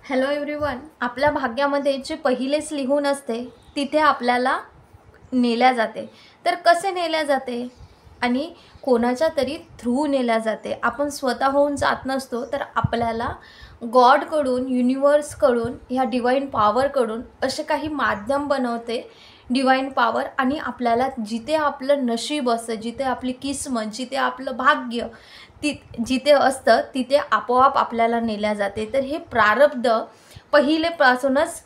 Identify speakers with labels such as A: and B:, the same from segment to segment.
A: Hello everyone. आपल्या भाग्यामध्ये जे पहिलेच लिहून असते तिथे आपल्याला नेल्या जाते. तर कसे नेल्या जाते आणि कोणाच्या तरी थ्रू नेल्या जाते. आपण स्वतःहून जात नसतो, तर आपल्याला गॉडकडून, युनिवर्सकडून, ह्या डिवाइन पॉवरकडून असे काही माध्यम बनवते डिवाइन पॉवर, आणि आपल्याला जिथे आपलं नशीब असतं, जिथे आपली किस्मत, जिथे आपलं भाग्य जिथे असतं तिथे आपोआप आपल्याला नेल्या जाते. तर हे प्रारब्ध पहिलेपासूनच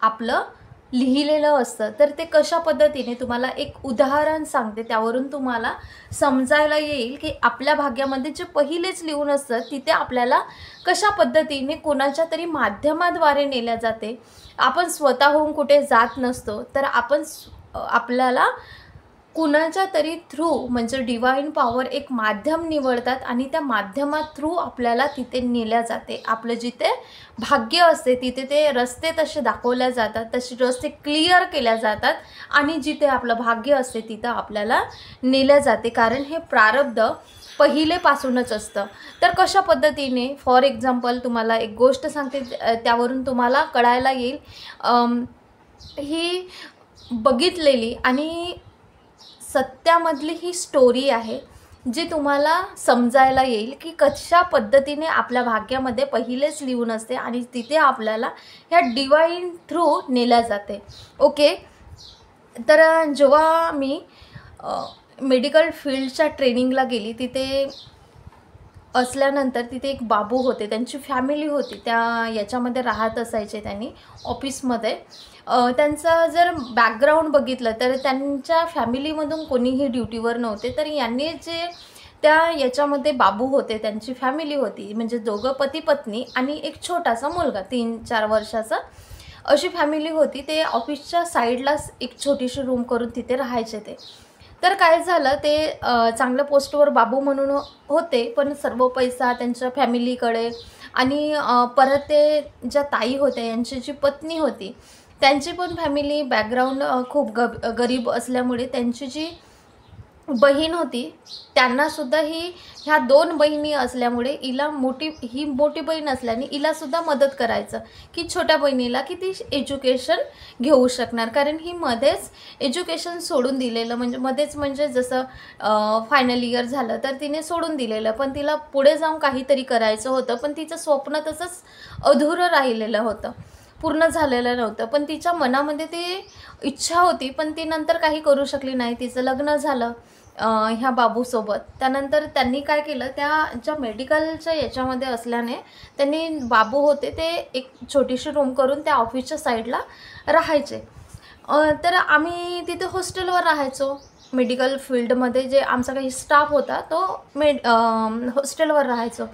A: आपलं लिहिलेलं असतं. तर ते कशा पद्धतीने, तुम्हाला एक उदाहरण सांगते, त्यावरून तुम्हाला समजायला येईल की आपल्या भाग्यामध्ये जे पहिलेच लिहून असतं तिथे आपल्याला कशा पद्धतीने कोणाच्या तरी माध्यमाद्वारे नेल्या जाते. आपण स्वतःहून कुठे जात नसतो, तर आपल्याला कुणाच्या तरी थ्रू, म्हणजे डिवाइन पॉवर एक माध्यम निवडतात आणि त्या माध्यमात थ्रू आपल्याला तिथे नेल्या जाते. आपलं जिथे भाग्य असते तिथे ते रस्ते तसे दाखवल्या जातात, तसे रस्ते क्लिअर केल्या जातात, आणि जिथे आपलं भाग्य असते तिथं आपल्याला नेल्या जाते. कारण हे प्रारब्ध पहिलेपासूनच असतं. तर कशा पद्धतीने, फॉर एक्झाम्पल तुम्हाला एक गोष्ट सांगते, त्यावरून तुम्हाला कळायला येईल. ही बघितलेली आणि सत्यामधली ही स्टोरी आहे, जी तुम्हाला समजायला येईल की कशा पद्धतीने आपल्या भाग्यामध्ये पहिलेच लिहून असते आणि तिथे आपल्याला ह्या डिवाइन थ्रू नेल्या जाते. ओके. तर जेव्हा मी मेडिकल फील्डच्या ट्रेनिंगला गेली, तिथे असल्यानंतर तिथे एक बाबू होते, त्यांची फॅमिली होती, त्या याच्यामध्ये राहत असायचे त्यांनी ऑफिसमध्ये. त्यांचं जर बॅकग्राऊंड बघितलं तर त्यांच्या फॅमिलीमधून कोणीही ड्युटीवर नव्हते. तर यांनी जे त्या याच्यामध्ये बाबू होते, त्यांची फॅमिली होती, म्हणजे दोघं पती पत्नी आणि एक छोटासा मुलगा 3-4 वर्षाचा, अशी फॅमिली होती. ते ऑफिसच्या साईडलाच एक छोटीशी रूम करून तिथे राहायचे ते. तर काय झालं, ते चांगल्या पोस्टवर बाबू म्हणून होते, पण सर्व पैसा त्यांच्या फॅमिलीकडे. आणि परत ते ज्या ताई होत्या, यांची जी पत्नी होती, त्यांची पण फॅमिली बॅकग्राऊंड खूप गरीब असल्यामुळे त्यांची जी बहीण होती, त्यांनासुद्धा ह्या 2 बहिणी असल्यामुळे ही मोठी बहीण असल्याने हिलासुद्धा मदत करायचं की छोट्या बहिणीला की ती एज्युकेशन घेऊ शकणार. कारण ही मध्येच एज्युकेशन सोडून दिलेलं, म्हणजे जसं फायनल इयर झालं तर तिने सोडून दिलेलं, पण तिला पुढे जाऊन काहीतरी करायचं होतं, पण तिचं स्वप्न तसंच अधुरं राहिलेलं होतं, पूर्ण झालेलं नव्हतं. पण तिच्या मनामध्ये ती इच्छा होती, पण ती नंतर काही करू शकली नाही. तिचं लग्न झालं ह्या बाबूसोबत. त्यानंतर त्यांनी काय केलं, त्या ज्या मेडिकलच्या याच्यामध्ये असल्याने त्यांनी बाबू होते ते एक छोटीशी रूम करून त्या ऑफिसच्या साईडला राहायचे. तर आम्ही तिथे हॉस्टेलवर राहायचो. मेडिकल फील्डमध्ये जे आमचा काही स्टाफ होता तो हॉस्टेलवर राहायचो.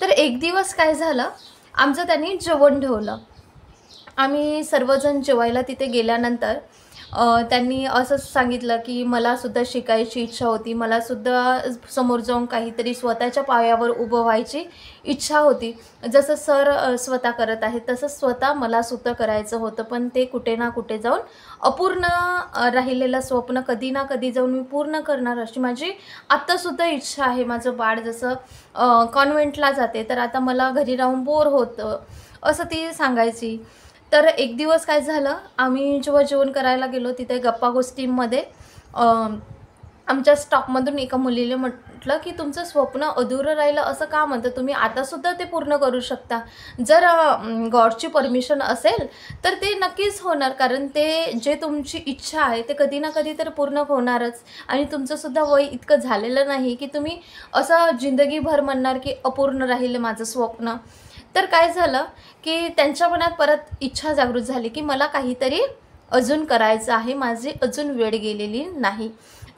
A: तर एक दिवस काय झालं, आमचं त्यांनी जेवण ठेवलं. आम्ही सर्वजण जेवायला तिथे गेल्यानंतर त्यांनी असंच सांगितलं की मलासुद्धा शिकायची इच्छा होती, मलासुद्धा समोर जाऊन काहीतरी स्वतःच्या पायावर उभं व्हायची इच्छा होती. जसं सर स्वतः करत आहेत तसं स्वतः मलासुद्धा करायचं होतं, पण ते कुठे ना कुठे जाऊन अपूर्ण राहिलेलं स्वप्न कधी ना कधी जाऊन मी पूर्ण करणार, अशी माझी आत्तासुद्धा इच्छा आहे. माझं बाळ जसं कॉन्व्हेंटला जाते, तर आता मला घरी राहून बोर होतं, असं ती सांगायची. तर एक दिवस काय झालं, आम्ही जेव्हा जेवण करायला गेलो तिथे गप्पा गोष्टींमध्ये आमच्या स्टाफमधून एका मुलीने म्हटलं की तुमचं स्वप्न अधुरं राहिलं असं का म्हणतं तुम्ही, आतासुद्धा ते पूर्ण करू शकता. जर गॉडची परमिशन असेल तर ते नक्कीच होणार, कारण ते जे तुमची इच्छा आहे ते कधी ना कधी तर पूर्ण होणारच. आणि तुमचंसुद्धा वय इतकं झालेलं नाही की तुम्ही असं जिंदगीभर म्हणणार की अपूर्ण राहिलं माझं स्वप्न. तर काय झालं की त्यांच्या मनात परत इच्छा जागृत झाली की मला काहीतरी अजून करायचं आहे, माझी अजून वेळ गेलेली नाही.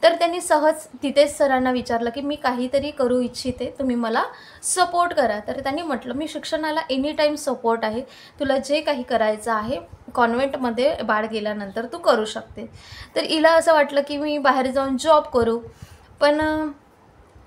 A: तर त्यांनी सहज तिथेच सरांना विचारलं की मी काहीतरी करू इच्छिते, तुम्ही मला सपोर्ट करा. तर त्यांनी म्हटलं मी शिक्षणाला एनी टाईम सपोर्ट आहे, तुला जे काही करायचं आहे कॉन्व्हेंटमध्ये बाळ गेल्यानंतर तू करू शकते. तर हिला असं वाटलं की मी बाहेर जाऊन जॉब करू, पण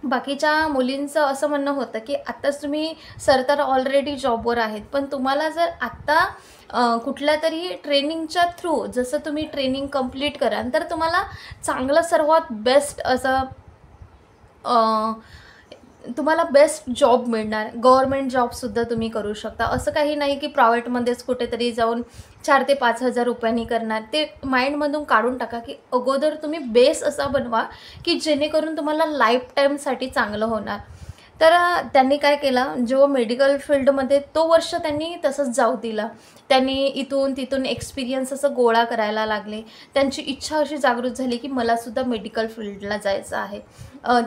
A: बाकीच्या मुलींचं असं म्हणणं होतं की आत्ताच तुम्ही सर तर ऑलरेडी जॉबवर आहेत, पण तुम्हाला जर आत्ता कुठल्या तरी ट्रेनिंगच्या थ्रू जसं तुम्ही ट्रेनिंग कंप्लीट कराल तर तुम्हाला चांगलं सर्वात बेस्ट असं तुम्हाला बेस्ट जॉब मिळणार, गव्हर्मेंट जॉबसुद्धा तुम्ही करू शकता. असं काही नाही की प्रायव्हेटमध्येच कुठेतरी जाऊन 4 ते 5,000 रुपयांनी करणार. ते माइंडमधून काढून टाका की अगोदर तुम्ही बेस असा बनवा की जेणेकरून तुम्हाला लाईफ टाईमसाठी चांगलं होणार. तर त्यांनी काय केलं, जेव्हा मेडिकल फील्डमध्ये तो वर्ष त्यांनी तसंच जाऊ दिला. त्यांनी इथून तिथून एक्सपिरियन्स असं गोळा करायला लागले. त्यांची इच्छा अशी जागृत झाली की मलासुद्धा मेडिकल फील्डला जायचं आहे.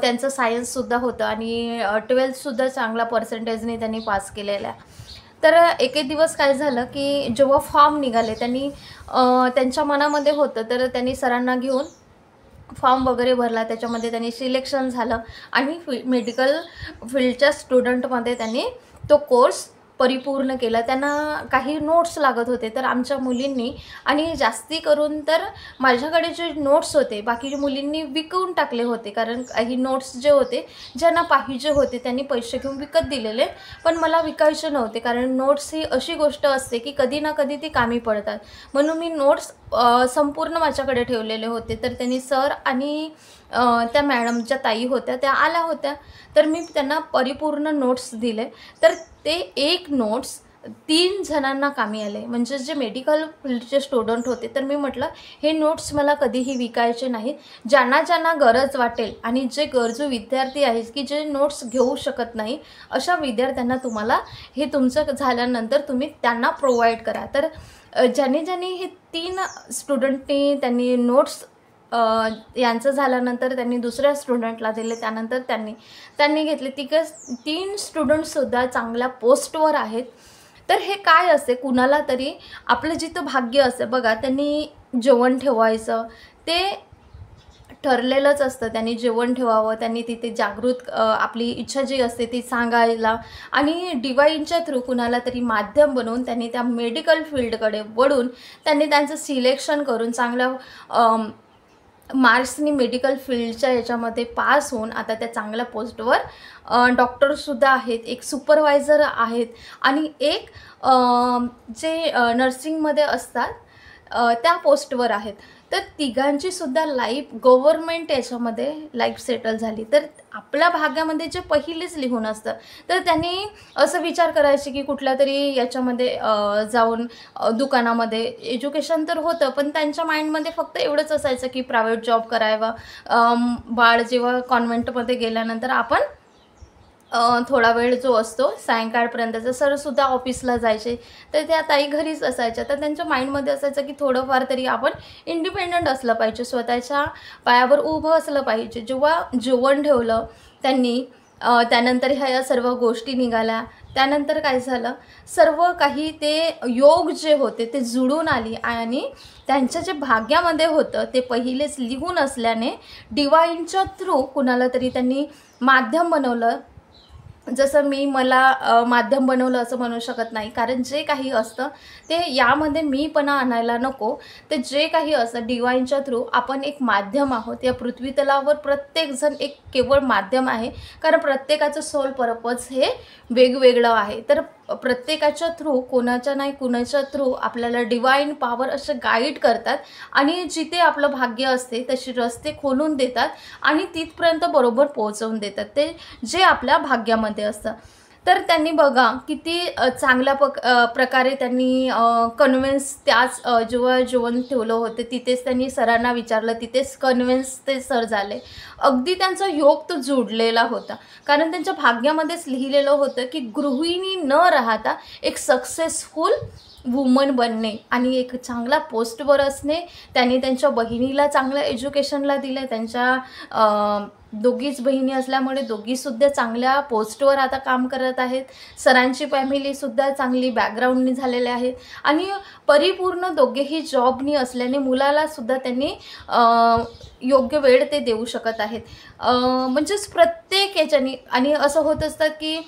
A: त्यांचं सायन्ससुद्धा होतं आणि 12थसुद्धा चांगला पर्सेंटेजने त्यांनी पास केलेला. तर एक दिवस काय झालं की जेव्हा फॉर्म निघाले, त्यांनी त्यांच्या मनामध्ये होतं, तर त्यांनी सरांना घेऊन फॉर्म वगैरे भरला. त्याच्यामध्ये त्यांनी सिलेक्शन झालं आणि मेडिकल फील्डच्या स्टुडंटमध्ये त्यांनी तो कोर्स परिपूर्ण केला. त्यांना काही नोट्स लागत होते, तर आमच्या मुलींनी आणि जास्ती करून तर माझ्याकडे जे नोट्स होते बाकीच्या मुलींनी विकून टाकले होते. कारण काही नोट्स जे होते, ज्यांना पाहिजे होते त्यांनी पैसे घेऊन विकत दिलेले, पण मला विकायचे नव्हते. कारण नोट्स ही अशी गोष्ट असते की कधी ना कधी ती कामी पडतात. म्हणून मी नोट्स संपूर्ण माझ्याकडे ठेवलेले होते. तर त्यांनी सर आणि त्या मॅडमच्या ताई होत्या, त्या आल्या होत्या. तर मी त्यांना परिपूर्ण नोट्स दिले. तर ते एक नोट्स 3 जणांना कामी आले, म्हणजे जे मेडिकल फील्डचे स्टुडंट होते. तर मी म्हटलं हे नोट्स मला कधीही विकायचे नाहीत. ज्यांना ज्यांना गरज वाटेल आणि जे गरजू विद्यार्थी आहेत की जे नोट्स घेऊ शकत नाही, अशा विद्यार्थ्यांना तुम्हाला हे तुमचं झाल्यानंतर तुम्ही त्यांना प्रोव्हाइड करा. तर ज्यांनी ज्यांनी हे 3 स्टुडंटनी त्यांनी नोट्स यांचं झाल्यानंतर त्यांनी दुसऱ्या स्टुडंटला दिले. त्यानंतर त्यांनी घेतले. 3 स्टुडंटसुद्धा चांगल्या पोस्टवर आहेत. तर हे काय असते, कुणाला तरी आपलं जिथं भाग्य असते बघा, त्यांनी जेवण ठेवायचं ते ठरलेलंच असतं. त्यांनी जेवण ठेवावं, त्यांनी तिथे जागृत आपली इच्छा जी असते ती सांगायला आणि डिवाईनच्या थ्रू कुणाला तरी माध्यम बनवून त्यांनी त्या मेडिकल फील्डकडे वळून त्यांनी त्यांचं सिलेक्शन करून चांगल्या मार्क्सनी मेडिकल फील्डच्या याच्यामध्ये पास होऊन आता त्या चांगल्या पोस्टवर डॉक्टरसुद्धा आहेत, एक सुपरवायझर आहेत आणि एक जे नर्सिंगमध्ये असतात त्या पोस्टवर आहेत. तर तिघांचीसुद्धा लाईफ गव्हर्मेंट याच्यामध्ये लाईफ सेटल झाली. तर आपल्या भाग्यामध्ये जे पहिलेच लिहून असतं, तर त्यांनी असं विचार करायचे की कुठल्या तरी याच्यामध्ये जाऊन दुकानामध्ये एज्युकेशन तर होतं, पण त्यांच्या माइंडमध्ये फक्त एवढंच असायचं की प्रायव्हेट जॉब करावा. बाळ जेव्हा कॉन्व्हेंटमध्ये गेल्यानंतर आपण थोडा वेळ जो असतो सायंकाळपर्यंतचा, सरसुद्धा ऑफिसला जायचे, तर त्या ताई घरीच असायच्या. तर त्यांच्या माइंडमध्ये असायचं की थोडंफार तरी आपण इंडिपेंडंट असलं पाहिजे, स्वतःच्या पायावर उभं असलं पाहिजे. जेव्हा जेवण ठेवलं त्यांनी, त्यानंतर ह्या सर्व गोष्टी निघाल्या. त्यानंतर काय झालं, सर्व काही ते योग जे होते ते जुळून आली आणि त्यांच्या जे भाग्यामध्ये होतं ते पहिलेच लिहून असल्याने डिवाईनच्या थ्रू कुणाला तरी त्यांनी माध्यम बनवलं. जसं मला माध्यम बनवलं असं म्हणू शकत नाही, कारण जे काही असतं ते यामध्ये मीपणा आणायला नको. ते जे काही असतं डिवाईनच्या थ्रू आपण एक माध्यम आहोत. या पृथ्वी तलावर प्रत्येकजण एक केवळ माध्यम आहे, कारण प्रत्येकाचं सोल पर्पज हे वेगवेगळं आहे. तर प्रत्येकाच्या थ्रू, कोणाच्या नाही कुणाच्या थ्रू आपल्याला डिवाईन पॉवर असे गाईड करतात आणि जिथे आपलं भाग्य असते तसे रस्ते खोलून देतात आणि तिथपर्यंत बरोबर पोहोचवून देतात, ते जे आपल्या भाग्यामध्ये असतं. तर त्यांनी बघा किती चांगल्या प्रकारे त्यांनी कन्व्हिन्स, त्याच जेव्हा जेवण ठेवलं होतं तिथेच त्यांनी सरांना विचारलं, तिथेच कन्व्हिन्स ते सर झाले. अगदी त्यांचा योग तो जुडलेला होता, कारण त्यांच्या भाग्यामध्येच लिहिलेलं होतं की गृहिणी न राहता एक सक्सेसफुल वुमन बनणे आणि एक चांगला पोस्टवर असणे. त्यांनी त्यांच्या बहिणीला चांगलं एज्युकेशनला दिलं. त्यांच्या दोघीच बहिणी असल्यामुळे दोघीसुद्धा चांगल्या पोस्टवर आता काम करत आहेत. सरांची फॅमिलीसुद्धा चांगली बॅकग्राऊंडनी झालेले आहेत आणि परिपूर्ण दोघेही जॉबनी असल्याने मुलालासुद्धा त्यांनी योग्य वेळ ते देऊ शकत आहेत. म्हणजेच प्रत्येक याच्यानी आणि असं होत असतात की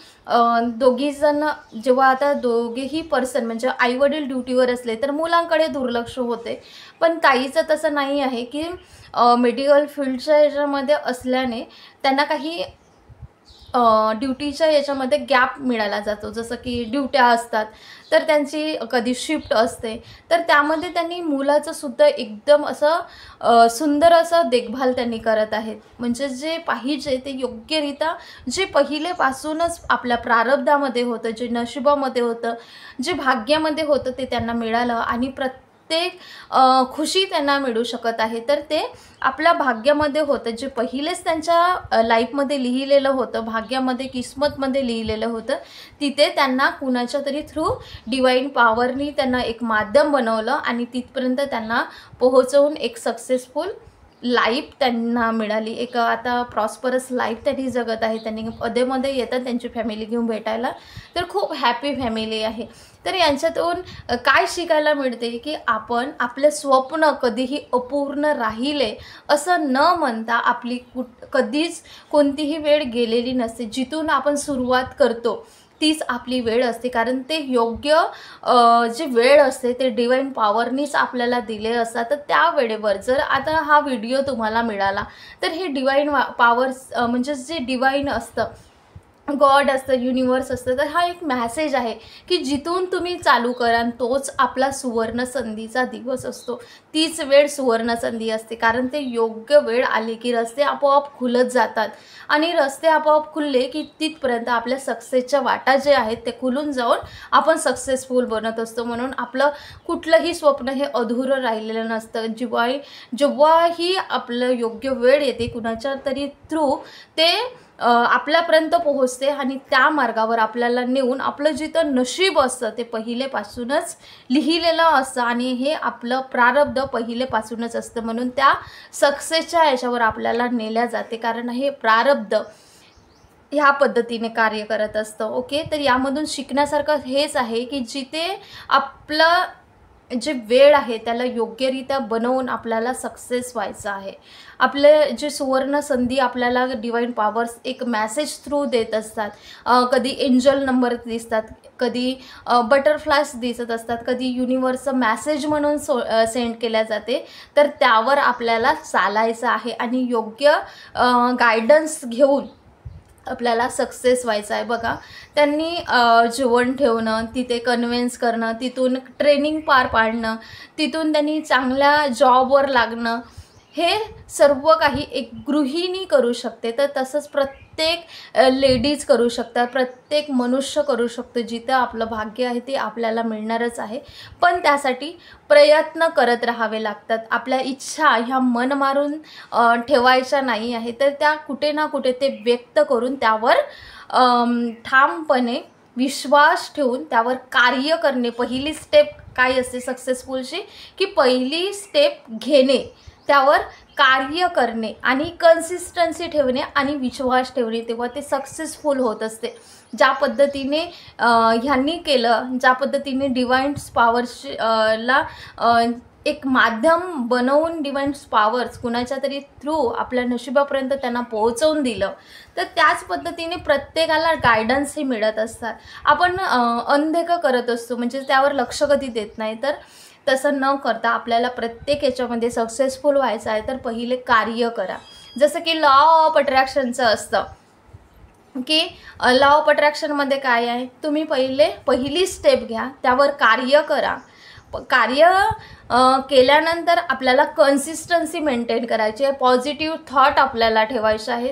A: दोघीजण जेव्हा आता दोघेही पर्सन म्हणजे आईवडील ड्युटीवर असले तर मुलांकडे दुर्लक्ष होते, पण ताईचं तसं नाही आहे की मेडिकल फील्डच्या याच्यामध्ये असल्याने त्यांना काही ड्युटीच्या याच्यामध्ये गॅप मिळाला जातो, जसं की ड्युट्या असतात तर त्यांची कधी शिफ्ट असते, तर त्यामध्ये त्यांनी मुलाचं सुद्धा एकदम असं सुंदर असं देखभाल त्यांनी करत आहेत. म्हणजे जे पाहिजे ते योग्यरित्या, जे पहिलेपासूनच आपल्या प्रारब्धामध्ये होतं, जे नशिबामध्ये होतं, जे भाग्यामध्ये होतं ते त्यांना मिळालं आणि प्रत्येक खुशी त्यांना मिळू शकत आहे. तर ते आपल्या भाग्यामध्ये होतं, जे पहिलेच त्यांच्या लाईफमध्ये लिहिलेलं होतं, भाग्यामध्ये किस्मतमध्ये लिहिलेलं होतं, तिथे त्यांना कुणाच्या तरी थ्रू डिवाईन पॉवरनी त्यांना एक माध्यम बनवलं आणि तिथपर्यंत त्यांना पोहोचवून एक सक्सेसफुल लाईफ त्यांना मिळाली. एक आता प्रॉस्परस लाईफ त्यांनी जगत आहे. त्यांनी अधेमध्ये येतात त्यांची फॅमिली घेऊन भेटायला, तर खूप हॅपी फॅमिली आहे. तर यांच्यातून काय शिकायला मिळते की आपण आपले स्वप्न कधीही अपूर्ण राहिले असं न म्हणता, आपली कधीच कोणतीही वेळ गेलेली नसते. जिथून आपण सुरुवात करतो तीच आपली वेळ असते, कारण ते योग्य जे वेळ असते ते डिवाईन पॉवरनीच आपल्याला दिले असतात. तर त्या वेळेवर जर आता हा व्हिडिओ तुम्हाला मिळाला तर हे डिवाईन पॉवर्स म्हणजे जे डिवाईन असतं, गॉड असतं, युनिवर्स असतं, तर हा एक मॅसेज आहे की जिथून तुम्ही चालू कराल तोच आपला सुवर्ण संधीचा दिवस असतो, तीच वेळ सुवर्ण संधी असते. कारण ते योग्य वेळ आली की रस्ते आपोआप खुलत जातात आणि रस्ते आपोआप खुलले की तिथपर्यंत आपल्या सक्सेसच्या वाटा जे आहेत ते खुलून जाऊन आपण सक्सेसफुल बनत असतो. म्हणून आपलं कुठलंही स्वप्न हे अधुरं राहिलेलं नसतं. जेव्हाही आपलं योग्य वेळ येते कुणाच्या तरी थ्रू ते आपल्यापर्यंत पोहोचते आणि त्या मार्गावर आपल्याला नेऊन आपलं जिथं नशीब असतं ते पहिलेपासूनच लिहिलेलं असतं आणि हे आपलं प्रारब्ध पहिलेपासूनच असतं. म्हणून त्या सक्सेसच्या याच्यावर आपल्याला नेल्या जाते, कारण हे प्रारब्ध ह्या पद्धतीने कार्य करत असतं. ओके, तर यामधून शिकण्यासारखं हेच आहे की जिथे आपलं जे वेळ आहे त्याला योग्यरित्या बनवून आपल्याला सक्सेस व्हायचं आहे. आपले जे सुवर्ण संधी आपल्याला डिवाईन पॉवर्स एक मॅसेज थ्रू देत असतात. कधी एंजल नंबर दिसतात, कधी बटरफ्लायज दिसत असतात, कधी युनिवर्सचं मॅसेज म्हणून सेंड केल्या जाते. तर त्यावर आपल्याला चालायचं आहे आणि योग्य गायडन्स घेऊन आपल्याला सक्सेस व्हायचं आहे. बघा, त्यांनी जेवण ठेवणं, तिथे कन्व्हिन्स करणं, तिथून ट्रेनिंग पार पाडणं, तिथून त्यांनी चांगल्या जॉबवर लागणं, हे सर्व काही एक गृहिणी करू शकते. तर तसंच प्रत्येक लेडीज करू शकतात, प्रत्येक मनुष्य करू शकतो. जिथं आपलं भाग्य आहे ते आपल्याला मिळणारच आहे, पण त्यासाठी प्रयत्न करत राहावे लागतात. आपल्या इच्छा ह्या मन मारून ठेवायच्या नाही आहे, तर त्या कुठे ना कुठे ते व्यक्त करून त्यावर ठामपणे विश्वास ठेवून त्यावर कार्य करणे. पहिली स्टेप काय असते सक्सेसफुलची, की पहिली स्टेप घेणे, त्यावर कार्य करणे आणि कन्सिस्टन्सी ठेवणे आणि विश्वास ठेवणे, तेव्हा ते सक्सेसफुल होत असते. ज्या पद्धतीने ह्यांनी केलं, ज्या पद्धतीने डिवाईन पॉवर्सला एक माध्यम बनवून डिवाईन पॉवर्स कुणाच्या तरी थ्रू आपल्या नशिबापर्यंत त्यांना पोहोचवून दिलं, तर त्याच पद्धतीने प्रत्येकाला गायडन्स हे मिळत असतात. आपण अनदेखा करत असतो, म्हणजे त्यावर लक्ष कधी देत नाही. तर तसं न करता आपल्याला प्रत्येक याच्यामध्ये सक्सेसफुल व्हायचं आहे तर पहिले कार्य करा. जसं की लॉ ऑफ अट्रॅक्शनचं असतं की लॉ ऑफ अट्रॅक्शनमध्ये काय आहे, तुम्ही पहिली स्टेप घ्या, त्यावर कार्य करा. कार्य केल्यानंतर आपल्याला कन्सिस्टन्सी मेंटेन करायची आहे, पॉझिटिव्ह थॉट आपल्याला ठेवायचे आहे.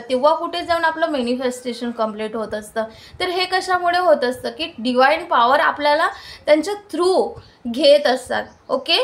A: तेव्हा कुठे जाऊन आपलं मॅनिफेस्टेशन कंप्लीट होत असतं. तर हे कशामुळे होत असतं की डिवाईन पॉवर आपल्याला त्यांच्या थ्रू घेत असतात. ओके,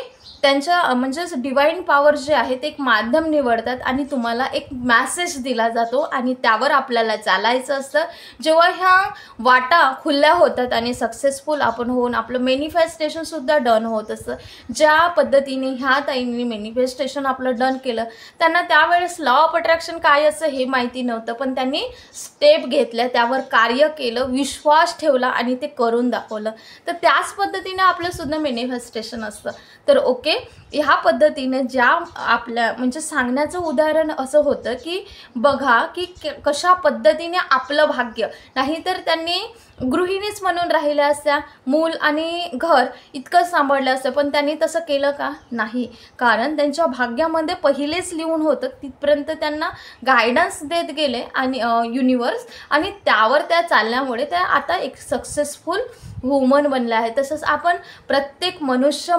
A: त्यांच्या म्हणजे डिवाईन पॉवर जे आहे ते एक माध्यम निवडतात आणि तुम्हाला एक मॅसेज दिला जातो आणि त्यावर आपल्याला चालायचं असतं. जेव्हा ह्या वाटा खुल्या होतात आणि सक्सेसफुल आपण होऊन आपलं मॅनिफेस्टेशनसुद्धा डन होत असतं. ज्या पद्धतीने ह्या ताईंनी मॅनिफेस्टेशन आपलं डन केलं, त्यांना त्यावेळेस लॉ ऑफ अट्रॅक्शन काय असं हे माहिती नव्हतं, पण त्यांनी स्टेप घेतल्या, त्यावर कार्य केलं, विश्वास ठेवला आणि ते करून दाखवलं. तर त्याच पद्धतीने आपलंसुद्धा मॅनिफेस्टेशन असतं. तर ओके, ह्या पद्धतीने ज्या आपल्या म्हणजे सांगण्याचं उदाहरण असं होतं की बघा की कशा पद्धतीने आपलं भाग्य, नाहीतर त्यांनी गृहिणीच म्हणून राहिल्या असत्या, मूल आणि घर इतकं सांभाळलं असतं, पण त्यांनी तसं केलं का? नाही. कारण त्यांच्या भाग्यामध्ये पहिलेच लिहून होतं, तिथपर्यंत त्यांना गायडन्स देत गेले आणि युनिवर्स, आणि त्यावर त्या चालल्यामुळे त्या आता एक सक्सेसफुल वुमन बनल्या आहेत. तसंच आपण प्रत्येक मनुष्य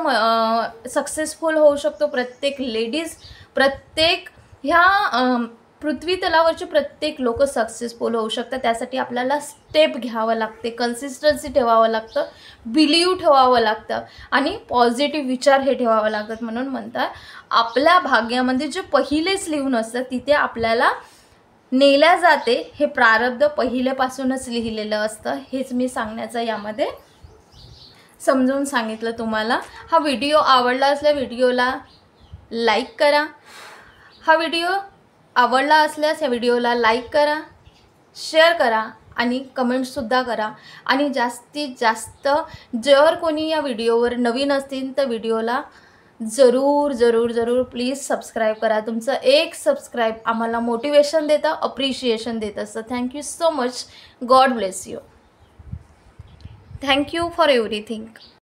A: सक्सेसफुल होऊ शकतो. प्रत्येक लेडीज, प्रत्येक ह्या पृथ्वी तलावरचे प्रत्येक लोक सक्सेसफुल होऊ शकतात. त्यासाठी आपल्याला स्टेप घ्यावं लागते, कन्सिस्टन्सी ठेवावं लागतं, बिलीव्ह ठेवावं लागतं आणि पॉझिटिव्ह विचार हे ठेवावं लागतात. म्हणून म्हणतात आपल्या भाग्यामध्ये जे पहिलेच लिहून असतं तिथे आपल्याला नेल्या जाते. हे प्रारब्ध पहिल्यापासूनच लिहिलेलं असतं. हेच मी सांगण्याचं यामध्ये समजून सांगितलं तुम्हाला. हा व्हिडिओ आवडला असल्यास व्हिडिओला लाईक करा. हा व्हिडिओ आवडला असल्यास या व्हिडिओला लाईक करा, शेअर करा आणि कमेंटसुद्धा करा. आणि जास्तीत जास्त जर कोणी या व्हिडिओवर नवीन असतील तर व्हिडिओला जरूर जरूर जरूर प्लीज सबस्क्राईब करा. तुमचं एक सबस्क्राईब आम्हाला मोटिवेशन देतं, अप्रिशिएशन देत असतं. Thank you so much. God bless you. Thank you for everything.